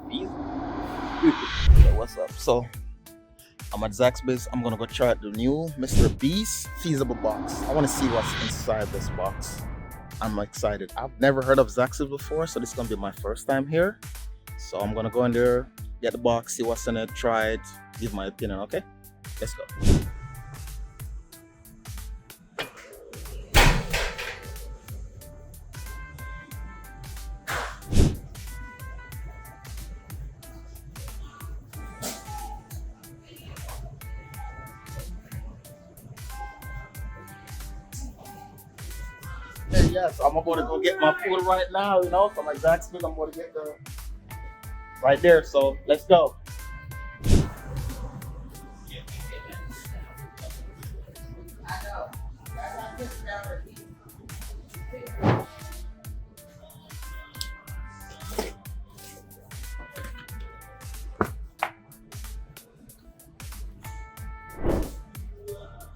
MrBeast. Yeah, what's up? So I'm at Zaxby's. I'm gonna go try out the new MrBeast feasible box. I want to see what's inside this box. I'm excited. I've never heard of Zaxby's before, so this is gonna be my first time here. So I'm gonna go in there, get the box, see what's in it, try it, give my opinion. Okay, let's go. Hey, yes, I'm about to go get my food right now, you know, from Zaxby. I'm going to get the right there, so let's go.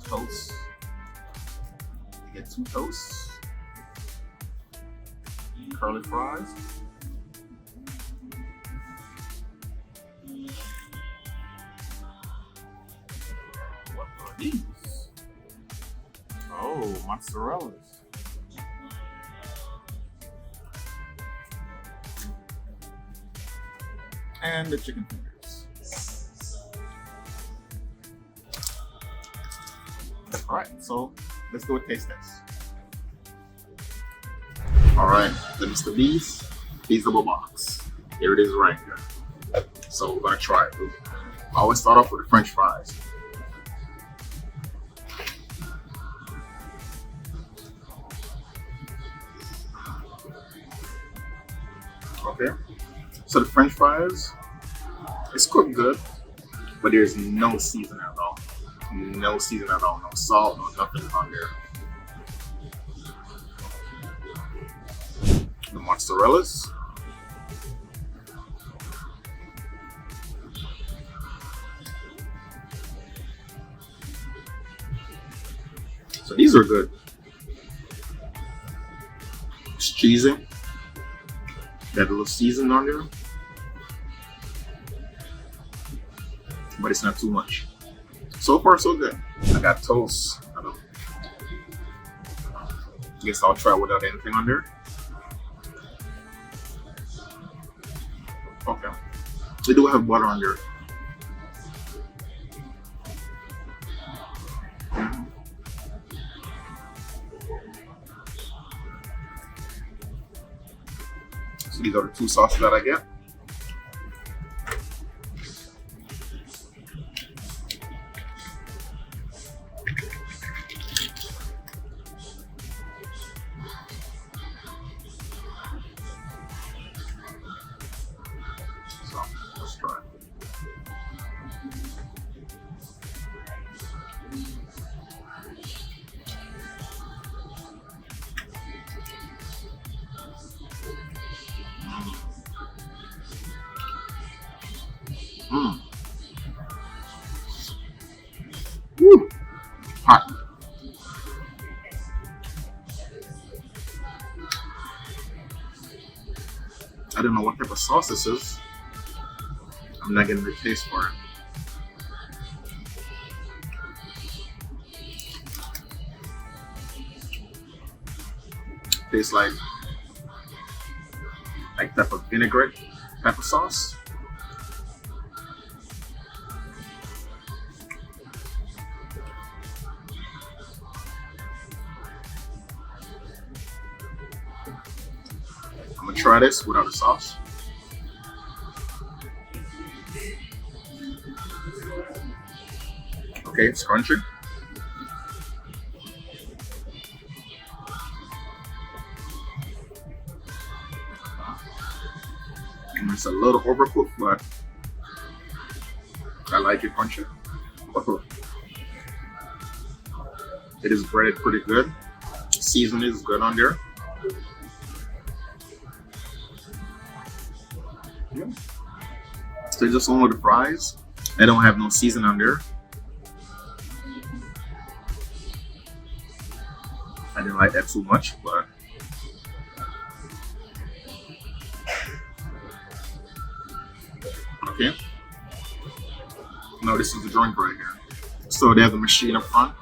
Toast. You get 2 toasts. Curly fries. What are these? Oh, mozzarellas. And the chicken fingers. Alright, so let's do a taste test. Alright, the MrBeast feasible box. Here it is right here. So we're gonna try it. I always start off with the French fries. Okay, so the French fries, it's cooked good, but there's no seasoning at all. No seasoning at all, no salt, no nothing on there. The mozzarellas. So these are good. It's cheesy. Got a little seasoning on there. But it's not too much. So far so good. I got toast. I guess I'll try without anything on there. Okay. They do have butter on there. So these are the 2 sauces that I get. So let's try it. Woo. Hot. I don't know what type of sauce this is. I'm not getting the taste for it. Tastes like type of vinaigrette type of sauce. I'm gonna try this without the sauce. Okay, it's crunchy. And it's a little overcooked, but I like it crunchy. It is breaded pretty good. Seasoning is good on there. Yeah. So just only the fries. I don't have no seasoning on there. I didn't like that too much, but Okay. Now this is the drink right here. So there's a machine up front.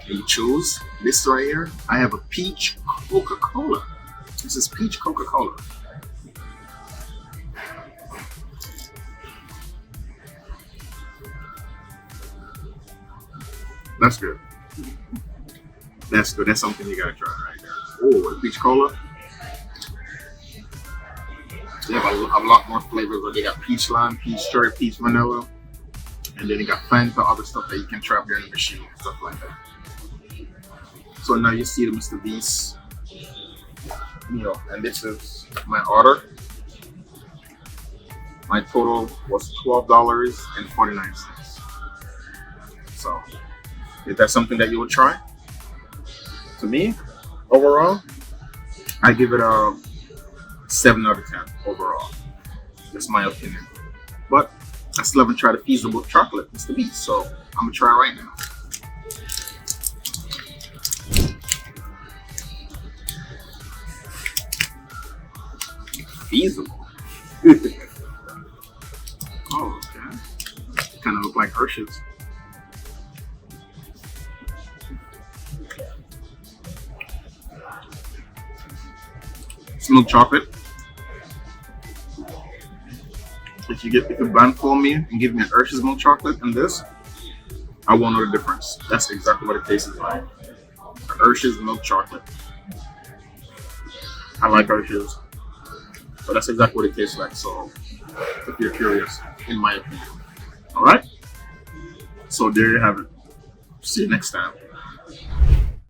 And you choose this right here. I have a peach Coca-Cola. This is peach Coca-Cola. That's good. That's good. That's something you gotta try right there. Oh, peach cola. They have a lot more flavors. They got peach lime, peach cherry, peach vanilla, and then you got Fanta, other stuff that you can try up there in the machine, stuff like that. So now you see the MrBeast meal, and this is my order. My total was $12.49. So, is that something that you would try? To me, overall, I give it a 7 out of 10 overall. That's my opinion. But I still haven't tried a feasible chocolate, MrBeast. So I'm gonna try right now. Feasible. Oh, okay. Kind of look like Hershey's. It's milk chocolate. If you blindfold me and give me an Hershey's milk chocolate and this, I won't know the difference. That's exactly what it tastes like. Hershey's milk chocolate. I like Hershey's, but that's exactly what it tastes like. So, if you're curious, in my opinion. All right. So there you have it. See you next time.